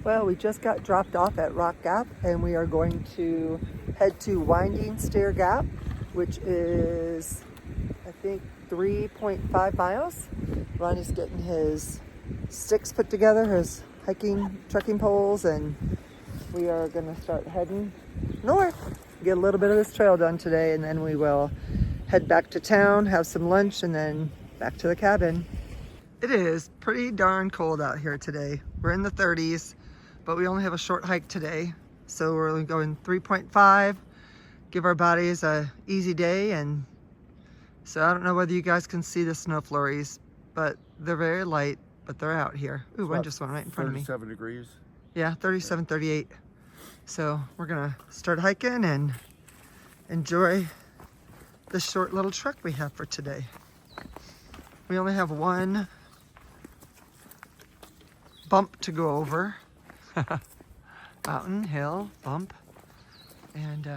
Well, we just got dropped off at Rock Gap and we are going to head to Winding Stair Gap, which is, I think, 3.5 miles. Ronnie's getting his sticks put together, his hiking, trekking poles, and we are gonna start heading north. Get a little bit of this trail done today, and then we will head back to town, have some lunch, and then back to the cabin. It is pretty darn cold out here today. We're in the 30s, but we only have a short hike today. So we're only going 3.5, give our bodies a easy day. And so I don't know whether you guys can see the snow flurries, but they're very light, but they're out here. Ooh, one just went right in front of me. 37 degrees. Yeah, 37, 38. So we're gonna start hiking and enjoy the short little trek we have for today. We only have one bump to go over. Mountain, hill, bump, and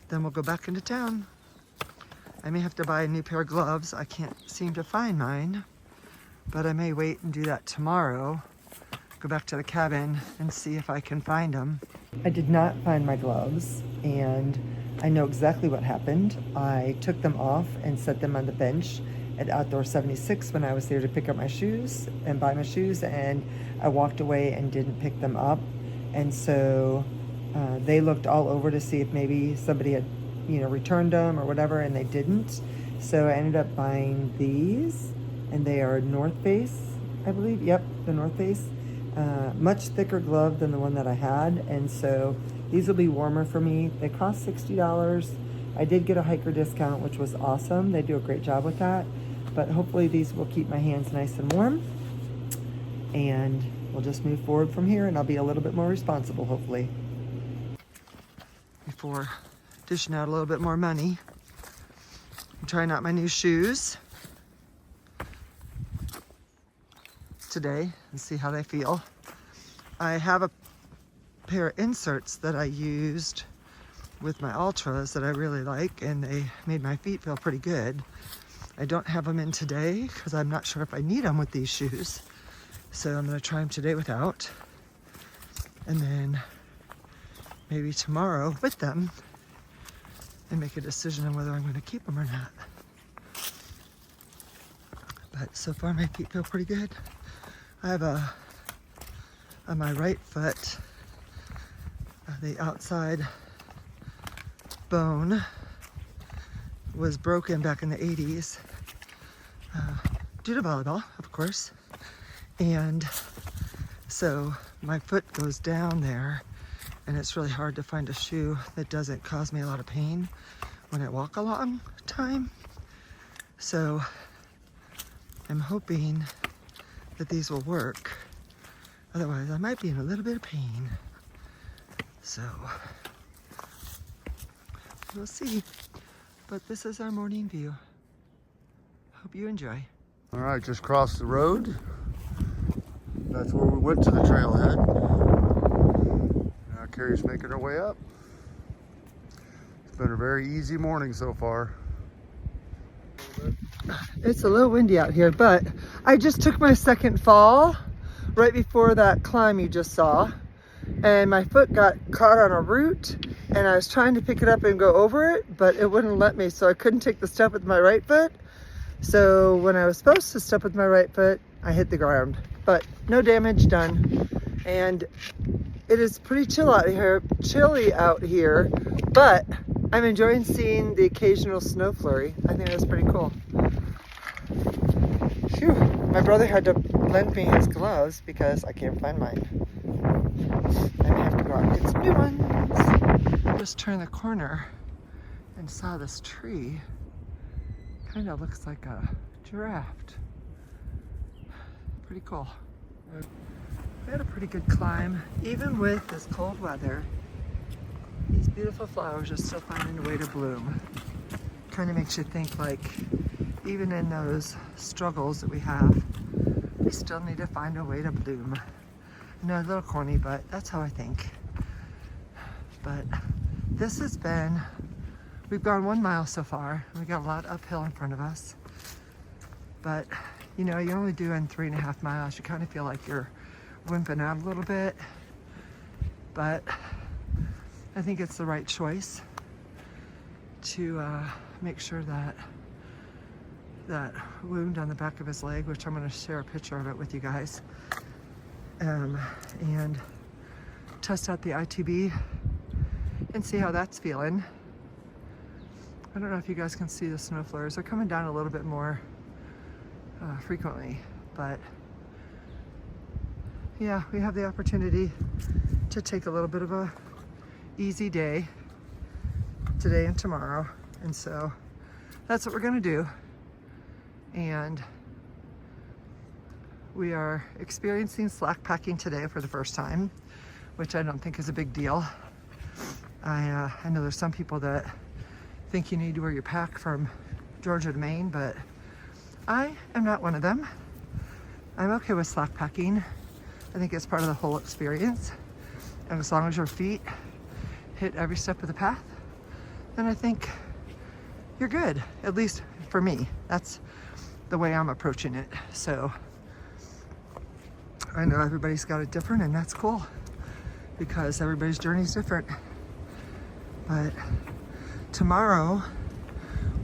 then we'll go back into town. I may have to buy a new pair of gloves. I can't seem to find mine, but I may wait and do that tomorrow. Go back to the cabin and see if I can find them. I did not find my gloves, and I know exactly what happened. I took them off and set them on the bench at Outdoor 76 when I was there to pick up my shoes and buy my shoes, and I walked away and didn't pick them up. And so they looked all over to see if maybe somebody had, returned them or whatever, and they didn't. So I ended up buying these, and they are North Face, I believe. Yep, the North Face. Much thicker glove than the one that I had, and so these will be warmer for me. They cost $60. I did get a hiker discount, which was awesome. They do a great job with that, but hopefully these will keep my hands nice and warm, and we'll just move forward from here, and I'll be a little bit more responsible, hopefully. Before dishing out a little bit more money, I'm trying out my new shoes today and see how they feel. I have a pair of inserts that I used with my Ultras that I really like, and they made my feet feel pretty good. I don't have them in today because I'm not sure if I need them with these shoes. So I'm gonna try them today without, and then maybe tomorrow with them, and make a decision on whether I'm gonna keep them or not. But so far my feet feel pretty good. I have on my right foot, the outside bone was broken back in the 80s due to volleyball, of course. And so my foot goes down there, and it's really hard to find a shoe that doesn't cause me a lot of pain when I walk a long time. So I'm hoping that these will work. Otherwise, I might be in a little bit of pain. So we'll see. But this is our morning view. Hope you enjoy. All right, just crossed the road. That's where we went to the trailhead. Now Carrie's making her way up. It's been a very easy morning so far. It's a little windy out here, but I just took my second fall right before that climb you just saw, and my foot got caught on a root, and I was trying to pick it up and go over it, but it wouldn't let me, so I couldn't take the step with my right foot. So when I was supposed to step with my right foot, I hit the ground, but no damage done. And it is pretty chilly out here, but I'm enjoying seeing the occasional snow flurry. I think that's pretty cool. Phew. My brother had to lend me his gloves because I can't find mine. I may have to go out and get some new ones. Just turned the corner and saw this tree. Kind of looks like a giraffe. Pretty cool. We had a pretty good climb, even with this cold weather. These beautiful flowers are still finding a way to bloom. Kind of makes you think, like, even in those struggles that we have, we still need to find a way to bloom. I know, a little corny, but that's how I think. But this has been, we've gone 1 mile so far. We got a lot uphill in front of us. But, you're only doing 3.5 miles. You kind of feel like you're wimping out a little bit, but I think it's the right choice to make sure that that wound on the back of his leg, which I'm going to share a picture of it with you guys, and test out the ITB and see how that's feeling. I don't know if you guys can see the snow flurries. They're coming down a little bit more frequently, but yeah, we have the opportunity to take a little bit of a easy day today and tomorrow, and so that's what we're gonna do. And we are experiencing slack packing today for the first time, which I don't think is a big deal. I know there's some people that think you need to wear your pack from Georgia to Maine, but I am not one of them. I'm okay with slack packing. I think it's part of the whole experience. And as long as your feet hit every step of the path, then I think you're good, at least for me. That's the way I'm approaching it. So I know everybody's got it different, and that's cool because everybody's journey is different. But tomorrow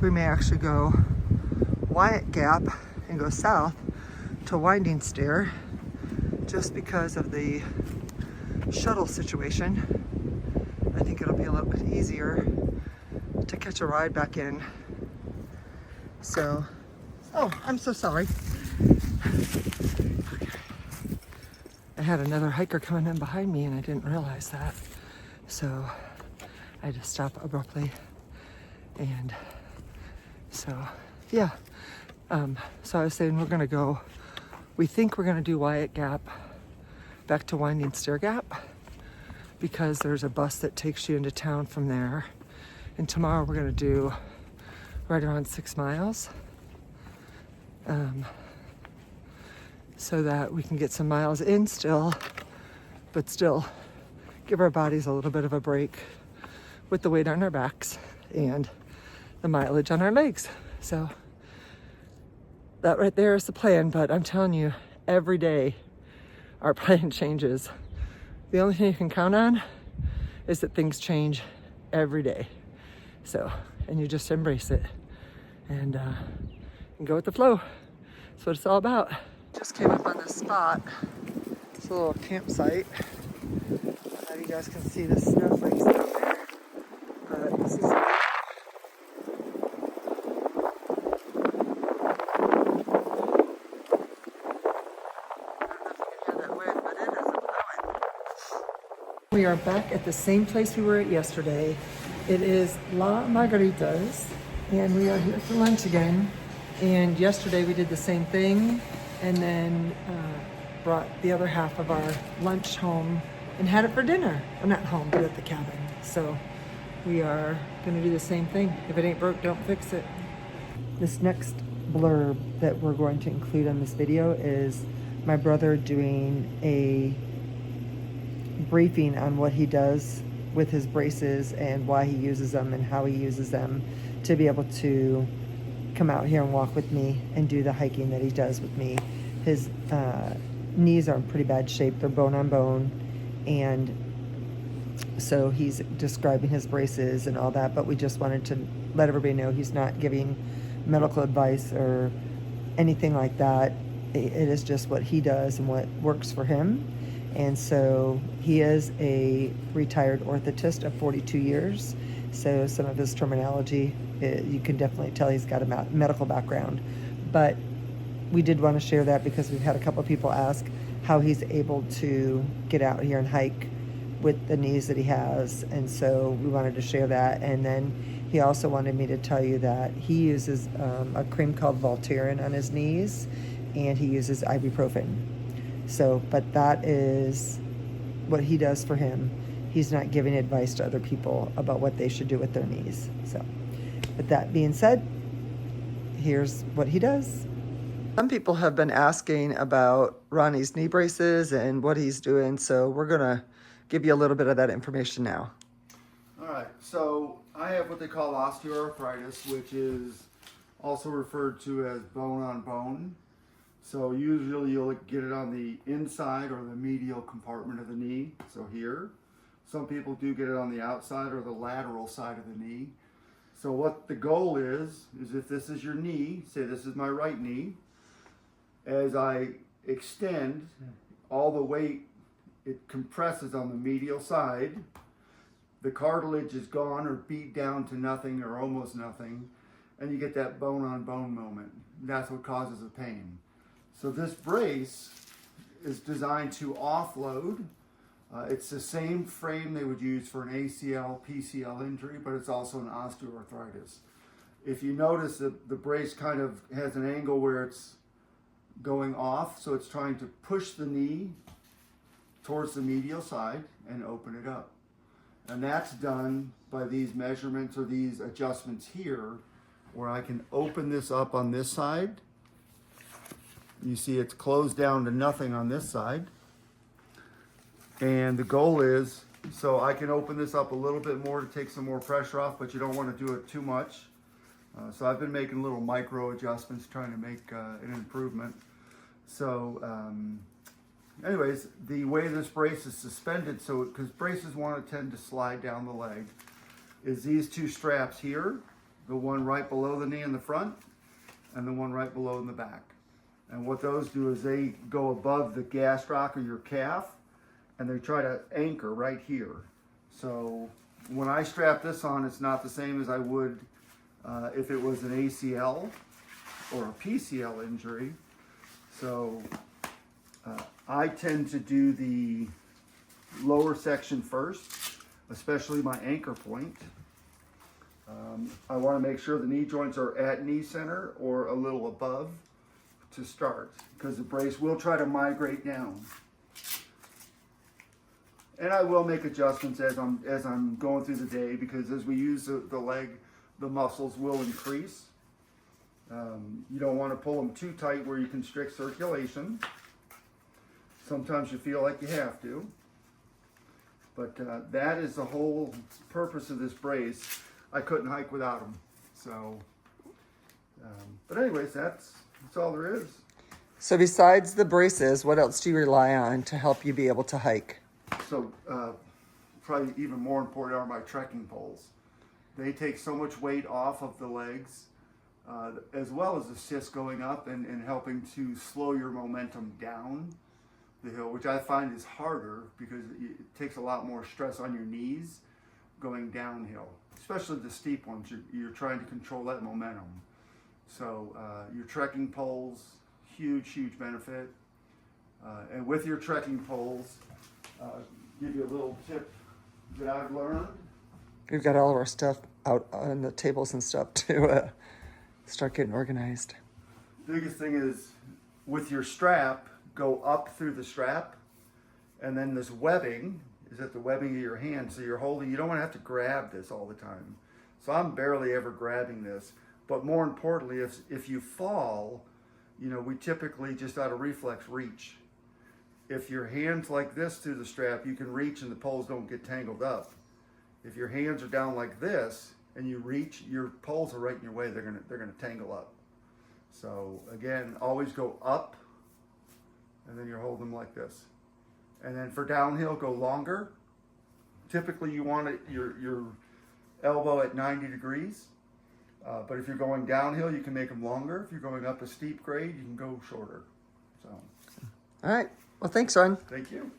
we may actually go Wyatt Gap and go south to Winding Stair just because of the shuttle situation. I think it'll be a little bit easier to catch a ride back in. So, oh, I'm so sorry. I had another hiker coming in behind me and I didn't realize that. So I had to stop abruptly. And so, yeah. So I was saying we think we're gonna do Wyatt Gap back to Winding Stair Gap because there's a bus that takes you into town from there. And tomorrow we're gonna do right around 6 miles. So that we can get some miles in still, but still give our bodies a little bit of a break with the weight on our backs and the mileage on our legs. So that right there is the plan, but I'm telling you, every day our plan changes. The only thing you can count on is that things change every day. So, and you just embrace it and go with the flow. That's what it's all about. Just came up on this spot. It's a little campsite. I don't know if you guys can see the snowflakes down there, but this is I don't know if you can hear that wind, but it is blowing. We are back at the same place we were at yesterday. It is La Margaritas, and we are here for lunch again. And yesterday we did the same thing, and then brought the other half of our lunch home and had it for dinner. Well, not home, but at the cabin. So we are gonna do the same thing. If it ain't broke, don't fix it. This next blurb that we're going to include on this video is my brother doing a briefing on what he does with his braces and why he uses them and how he uses them to be able to come out here and walk with me and do the hiking that he does with me. His knees are in pretty bad shape. They're bone on bone. And so he's describing his braces and all that, but we just wanted to let everybody know he's not giving medical advice or anything like that. It is just what he does and what works for him. And so he is a retired orthotist of 42 years. So some of his terminology, you can definitely tell he's got a medical background. But we did want to share that because we've had a couple of people ask how he's able to get out here and hike with the knees that he has. And so we wanted to share that. And then he also wanted me to tell you that he uses a cream called Voltaren on his knees, and he uses ibuprofen. So, but that is what he does for him. He's not giving advice to other people about what they should do with their knees. So, with that being said, here's what he does. Some people have been asking about Ronnie's knee braces and what he's doing, so we're gonna give you a little bit of that information now. All right, so I have what they call osteoarthritis, which is also referred to as bone on bone. So usually you'll get it on the inside or the medial compartment of the knee, so here. Some people do get it on the outside or the lateral side of the knee. So what the goal is if this is your knee, say this is my right knee, as I extend, all the weight, it compresses on the medial side. The cartilage is gone or beat down to nothing or almost nothing, and you get that bone-on-bone moment. That's what causes the pain. So this brace is designed to offload. It's the same frame they would use for an ACL, PCL injury, but it's also an osteoarthritis. If you notice that the brace kind of has an angle where it's going off, so it's trying to push the knee towards the medial side and open it up. And that's done by these measurements or these adjustments here, where I can open this up on this side. You see it's closed down to nothing on this side. And the goal is, so I can open this up a little bit more to take some more pressure off, but you don't want to do it too much. So I've been making little micro adjustments, trying to make an improvement. So anyways, the way this brace is suspended, so because braces want to tend to slide down the leg, is these two straps here, the one right below the knee in the front and the one right below in the back. And what those do is they go above the gastroc or your calf, and they try to anchor right here. So when I strap this on, it's not the same as I would if it was an ACL or a PCL injury. So I tend to do the lower section first, especially my anchor point. I want to make sure the knee joints are at knee center or a little above to start, because the brace will try to migrate down. And I will make adjustments as I'm going through the day, because as we use the leg, the muscles will increase. You don't want to pull them too tight where you constrict circulation. Sometimes you feel like you have to. But that is the whole purpose of this brace. I couldn't hike without them. So, but anyways, that's all there is. So besides the braces, what else do you rely on to help you be able to hike? So probably even more important are my trekking poles. They take so much weight off of the legs, as well as assist going up and helping to slow your momentum down the hill, which I find is harder because it takes a lot more stress on your knees going downhill, especially the steep ones. You're trying to control that momentum. So your trekking poles, huge benefit. And with your trekking poles, give you a little tip that I've learned. We've got all of our stuff out on the tables and stuff to start getting organized. Biggest thing is with your strap, go up through the strap, and then this webbing is at the webbing of your hand. So you're holding, you don't want to have to grab this all the time. So I'm barely ever grabbing this. But more importantly, if you fall, you know, we typically just out of reflex reach. If your hand's like this through the strap, you can reach and the poles don't get tangled up. If your hands are down like this and you reach, your poles are right in your way. They're gonna tangle up. So again, always go up, and then you hold them like this. And then for downhill, go longer. Typically, you want your elbow at 90 degrees. But if you're going downhill, you can make them longer. If you're going up a steep grade, you can go shorter. So. All right. Well, thanks, Ron. Thank you.